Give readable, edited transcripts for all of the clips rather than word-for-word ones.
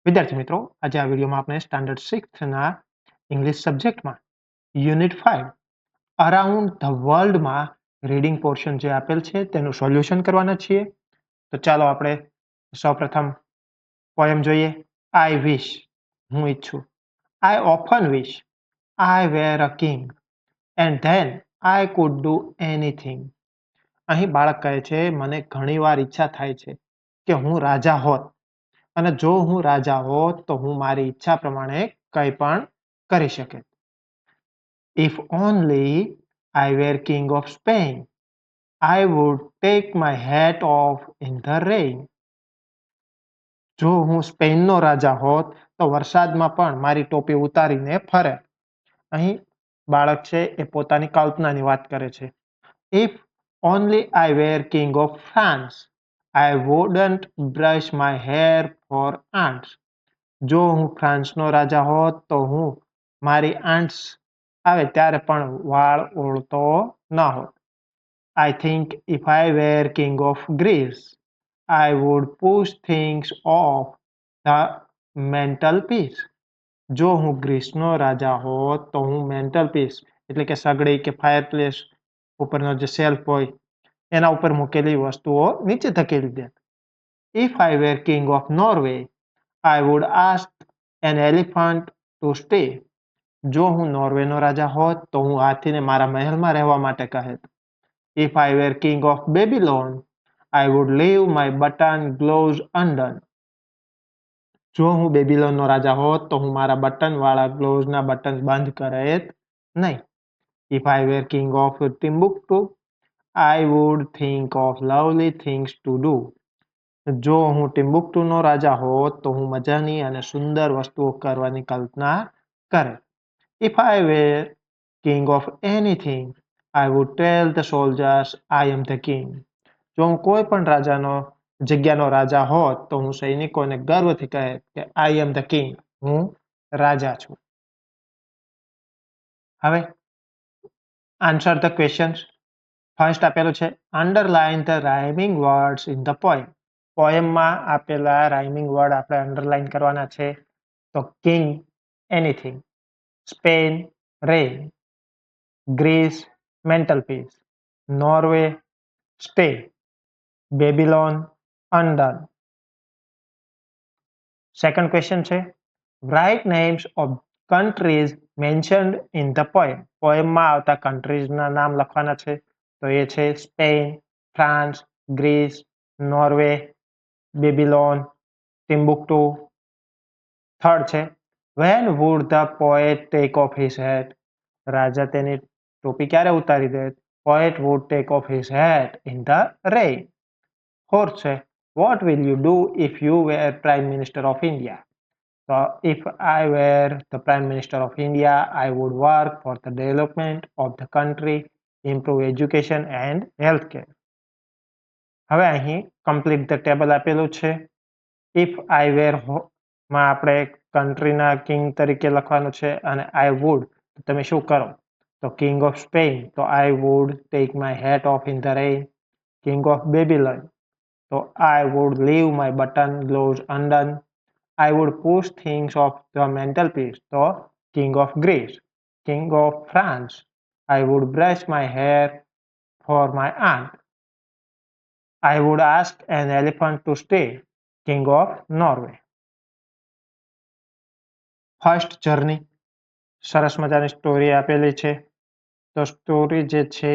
વિદ્યાર્થી મિત્રો, આજે આ વિડીયોમાં આપણે સ્ટાન્ડર્ડ 6ના ઇંગ્લિશ સબ્જેક્ટમાં યુનિટ 5 અરાઉન્ડ ધ વર્લ્ડમાં રીડિંગ પોર્શન જે આપેલ છે તેનું સોલ્યુશન કરવાના છીએ. તો ચાલો આપણે સૌપ્રથમ પોએમ જોઈએ. આઈ વિશ, હું ઈચ્છું. I often wish I were a king and then I could do anything. અહીં બાળક કહે છે, મને ઘણીવાર ઈચ્છા થાય છે કે હું રાજા હોત, અને જો હું રાજા હોત તો હું મારી ઈચ્છા પ્રમાણે કંઈ પણ કરી શકે. If only I were king of Spain I would take my hat off in the rain. જો હું સ્પેનનો રાજા હોત તો વરસાદમાં પણ મારી ટોપી ઉતારીને ફરે. અહીં બાળક છે એ પોતાની કલ્પનાની વાત કરે છે. If only I were king of France I wouldn't brush my hair for aunts. જો હું ફ્રાન્સનો રાજા હોત તો હું મારી આન્ટ્સ આવે ત્યારે પણ વાળ ઓળતો ન હોત. I think if I were king of Greece I would push things off the mantelpiece. જો હું ગ્રીસનો રાજા હોત તો હું મેન્ટલ પીસ એટલે કે સગડી કે ફાયરપ્લેસ ઉપરનો જે સેલ્ફ હોય એના ઉપર મૂકેલી વસ્તુઓ નીચે ધકેલી દેત. If I were king of Norway I would ask an elephant to stay. જો હું નોર્વેનો રાજા હોત તો હું હાથીને મારા મહેલમાં રહેવા માટે કહેત. If I were king of Babylon, I would leave my button gloves undone. જો હું બેબીલોનનો રાજા હોત તો હું મારા બટનવાળા ગ્લોવ્સના બટન બંધ કરેત નહીં. If I were king of Timbuktu, I would think of lovely things to do. જો હું ટિમ્બુક્ટુનો રાજા હોત તો હું મજાની અને સુંદર વસ્તુઓ કરવાની કલ્પના કરે. If I were king of anything, I would tell the soldiers I am the king. જો હું કોઈ પણ જગ્યાનો રાજા હોત તો હું સૈનિકોને ગર્વથી કહે કે I am the king, હું રાજા છું. હવે આન્સર ધ ક્વેશ્ચન્સ. ફર્સ્ટ આપેલું છે underline the rhyming words in the poem. પોએમમાં આપેલા રાઇમિંગ વર્ડ આપણે અંડરલાઇન કરવાના છે. તો king anything, Spain rain, Greece mantelpiece, Norway stay, Babylon undone. Second question છે write names of countries mentioned in the poem. પોએમમાં આવતા કન્ટ્રીઝના નામ લખવાના છે. તો એ છે Spain, France, Greece, Norway, Babylon, Timbuktu. Third છે when would the poet take off his hat. રાજા તેની ટોપી ક્યારે ઉતારી દે? Poet would take off his hat in the rain. Fourth છે what will you do if you were prime minister of India. તો if I were the prime minister of India I would work for the development of the country, improve education and health care. હવે અહીં complete the table આપેલું છે. If I વેર માં આપણે કન્ટ્રીના king તરીકે લખવાનું છે, અને આઈ વુડ તમે શું કરો? તો કિંગ ઓફ સ્પેન તો I would take my hat off in the rain. King of Babylon તો I would leave my button gloves undone. I would push things off the mantelpiece. So, King of Greece. King of France. I would brush my hair for my aunt. I would ask an elephant to stay. King of Norway. First journey. સરસ મજાની story આપેલી છે. તો story જે છે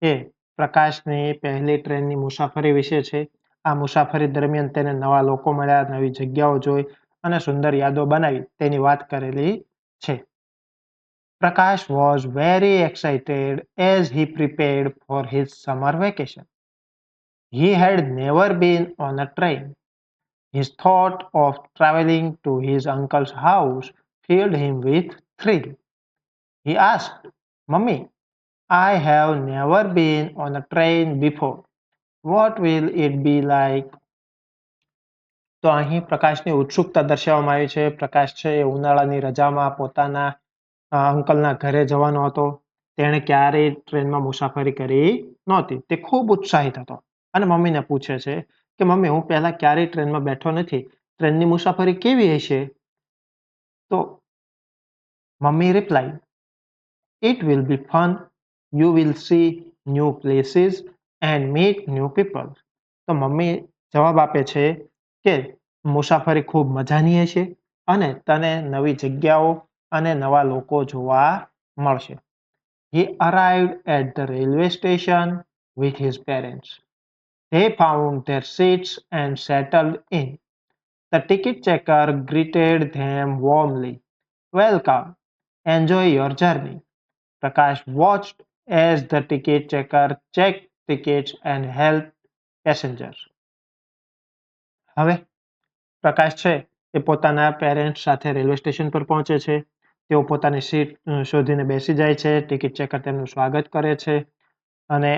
એ પ્રકાશની પહેલી ટ્રેનની મુસાફરી વિશે છે. આ મુસાફરી દરમિયાન તેને નવા લોકો મળ્યા, નવી જગ્યાઓ જોઈ અને સુંદર યાદો બનાવી તેની વાત કરેલી છે. Prakash was very excited as he prepared for his summer vacation. He had never been on a train. His thought of traveling to his uncle's house filled him with thrill. He asked, Mummy, I have never been on a train before. What will it be like? તો અહીં પ્રકાશની ઉત્સુકતા દર્શાવવામાં આવી છે. પ્રકાશ છે એ ઉનાળાની રજામાં પોતાના અંકલના ઘરે જવાનો હતો. તેણે ક્યારેય ટ્રેનમાં મુસાફરી કરી નહોતી. તે ખૂબ ઉત્સાહિત હતો અને મમ્મીને પૂછે છે કે મમ્મી, હું પહેલા ક્યારેય ટ્રેનમાં બેઠો નથી, ટ્રેનની મુસાફરી કેવી હશે? તો mummy reply, "It will be fun. You will see new places and meet new people." તો મમ્મી જવાબ આપે છે કે મુસાફરી ખૂબ મજાની હશે અને તને નવી જગ્યાઓ અને નવા લોકો જોવા મળશે. He arrived at the railway station with his parents. They found their seats and settled in. The ticket checker greeted them warmly. "Welcome. Enjoy your journey." Prakash watched as the ticket checker checked tickets and helped passengers. હવે પ્રકાશ છે એ પોતાના parents સાથે railway station પર પહોંચે છે. તેઓ પોતાની seat શોધીને બેસી જાય છે. ટિકિટ ચેકર તેમનું સ્વાગત કરે છે અને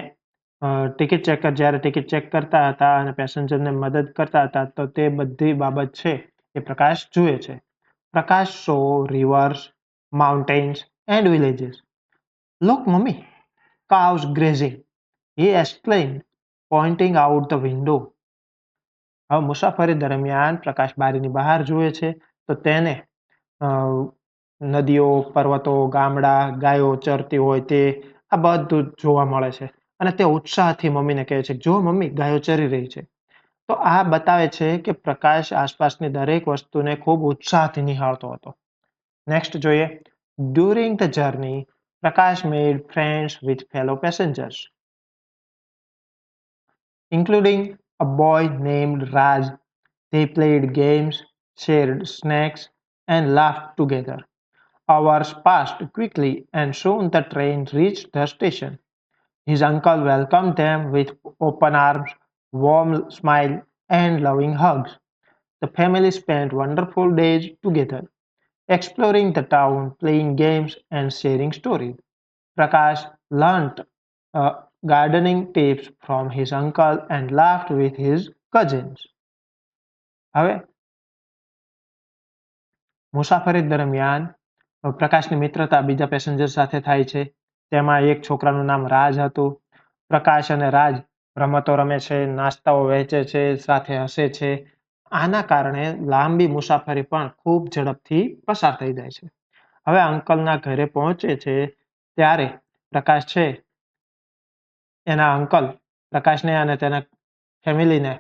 ટિકિટ ચેકર જ્યારે ટિકિટ ચેક કરતા હતા અને પેસેન્જરને મદદ કરતા હતા તો તે બધી બાબત છે એ પ્રકાશ જુએ છે. Prakash saw rivers, mountains and villages. "Look, mummy, cows grazing," he exclaimed, pointing out the window. હવે મુસાફરી દરમિયાન પ્રકાશ બારીની બહાર જુએ છે તો તેને અ, નદીઓ, પર્વતો, ગામડા, ગાયો ચરતી હોય તે આ બધું જોવા મળે છે અને તે ઉત્સાહથી મમ્મીને કહે છે, "જો મમ્મી, ગાયો ચરી રહી છે." તો આ બતાવે છે કે પ્રકાશ આસપાસની દરેક વસ્તુને ખૂબ ઉત્સાહથી નિહાળતો હતો. નેક્સ્ટ જોઈએ. During the journey, Prakash made friends with fellow passengers, including a boy named Raj. They played games, shared snacks, and laughed together. Hours passed quickly, and soon the train reached the station. His uncle welcomed them with open arms, warm smile, and loving hugs. The family spent wonderful days together, exploring the town, playing games, and sharing stories. Prakash learnt gardening tips from his uncle and laughed with his cousins. હવે મુસાફરી દરમિયાન પ્રકાશની મિત્રતા બીજા passenger સાથે થાય છે. તેમાં એક છોકરાનું નામ રાજ હતું. પ્રકાશ અને રાજ રમતો રમે છે, નાસ્તાઓ વહેંચે છે, સાથે હસે છે. આના કારણે લાંબી મુસાફરી પણ ખૂબ ઝડપથી પસાર થઈ જાય છે. હવે અંકલના ઘરે પહોંચે છે ત્યારે પ્રકાશ છે એના અંકલ પ્રકાશને અને તેના ફેમિલીને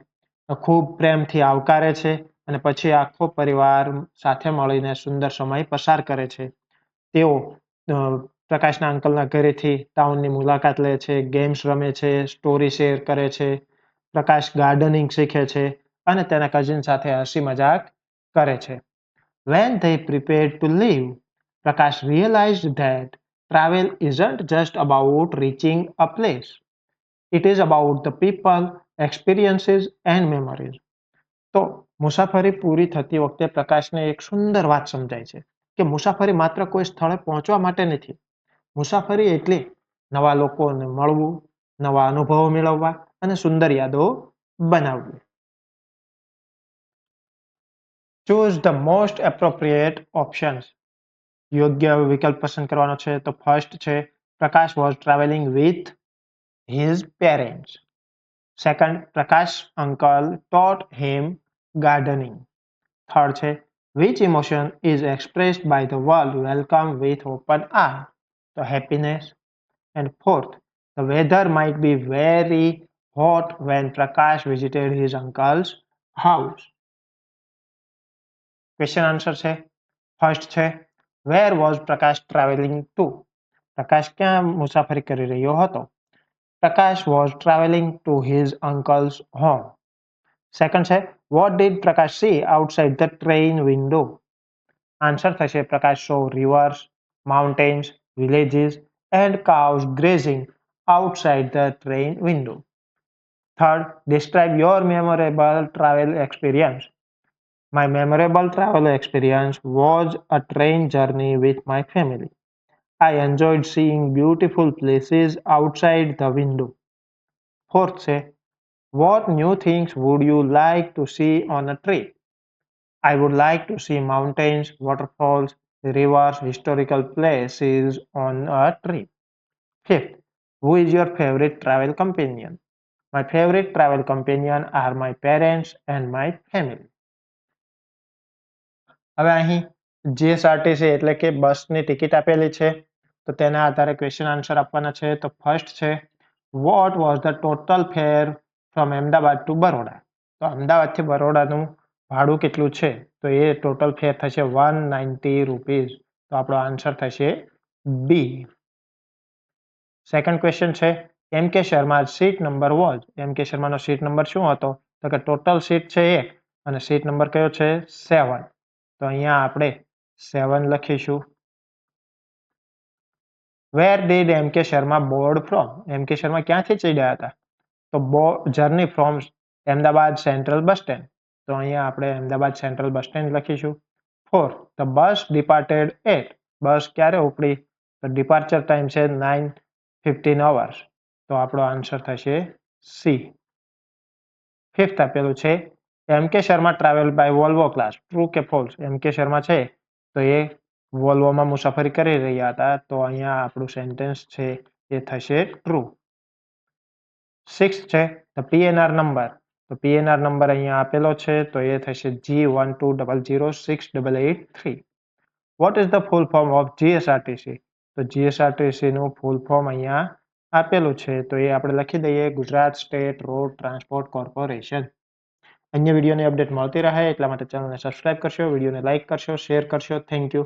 ખૂબ પ્રેમથી આવકારે છે અને પછી આખો પરિવાર સાથે મળીને સુંદર સમય પસાર કરે છે. તેઓ પ્રકાશના અંકલના ઘરેથી ટાઉનની મુલાકાત લે છે, ગેમ્સ રમે છે, સ્ટોરી શેર કરે છે. પ્રકાશ ગાર્ડનિંગ શીખે છે અને તેના કઝિન સાથે હસી મજાક કરે છે. When they prepared to leave, Prakash realized that travel isn't just about reaching a place. It is about the people, experiences and memories. તો મુસાફરી પૂરી થતી વખતે પ્રકાશને એક સુંદર વાત સમજાય છે કે મુસાફરી માત્ર કોઈ સ્થળે પહોંચવા માટે નથી. મુસાફરી એટલે નવા લોકોને મળવું, નવા અનુભવો મેળવવા અને સુંદર યાદો બનાવવી. Choose the most appropriate options. યોગ્ય વિકલ્પ પસંદ કરવાનો છે તો ફર્સ્ટ છે પ્રકાશ was traveling with his parents. Second, Prakash uncle taught him gardening. Third છે which emotion is expressed by the word welcome with open eye? So happiness. And fourth, the weather might be very hot when Prakash visited his uncle's house. Question answer છે first છે where was Prakash traveling to? પ્રકાશ ક્યાં મુસાફરી કરી રહ્યો હતો? Prakash was traveling to his uncle's home. Second છે what did Prakash see outside the train window? Answer થશે પ્રકાશ saw rivers, mountains, villages and cows grazing outside the train window. Third, describe your memorable travel experience. My memorable travel experience was a train journey with my family. I enjoyed seeing beautiful places outside the window. Fourth છે what new things would you like to see on a trip? I would like to see mountains, waterfalls, rivers, historical places on a trip. Fifth, who is your favorite travel companion? My favorite travel companion are my parents and my family. હવે અહીં GSRTC એટલે કે બસની ticket આપેલી છે, તો તેના આધારે ક્વેશ્ચન આન્સર આપવાના છે. તો ફર્સ્ટ છે, what was the total fare from Ahmedabad to Baroda? તો અમદાવાદથી બરોડાનું ભાડું કેટલું છે? તો એ ટોટલ ફેર થશે 190 રૂપીઝ. તો આપણો આન્સર થશે બી. સેકન્ડ ક્વેશ્ચન છે, M K Sharma seat number was? એમ કે શર્માનો સીટ નંબર શું હતો? તો કે ટોટલ સીટ છે 1 અને સીટ નંબર કયો છે? 7. તો અહીંયા આપણે 7 લખીશું. Where did M K Sharma board from? M K Sharma ક્યાંથી ચડ્યા હતા? તો journey from Ahmedabad central bus stand. તો અહીંયા આપણે અમદાવાદ સેન્ટ્રલ બસ સ્ટેન્ડ લખીશું. 4. The bus ડિપાર્ટેડ at? બસ ક્યારે ઉપડી? તો ડિપાર્ચર ટાઈમ છે 9:15 અવર્સ. તો આપણો આન્સર થશે સી. ફિફ્થ આપેલું છે, M K Sharma travel by Volvo class. True કે ફોલ્સ? એમ કે શર્મા છે તો એ વોલ્વોમાં મુસાફરી કરી રહ્યા હતા. તો અહીંયા આપણું સેન્ટેન્સ છે એ થશે ટ્રુ. સિક્સ છે, ધ પીએનઆર નંબર. તો પીએનઆર નંબર અહીંયા આપેલો છે તો એ થશે G120068883. What is the full form of GSRTC? તો જીએસઆરટીસી નું ફૂલ ફોર્મ અહીંયા આપેલું છે તો એ આપણે લખી દઈએ, Gujarat state road transport corporation. અન્ય વિડીયોની અપડેટ મળતી રહે એટલા માટે ચેનલને સબસ્ક્રાઇબ કરશો, વિડીયોને લાઇક કરશો, શેર કરશો. Thank you.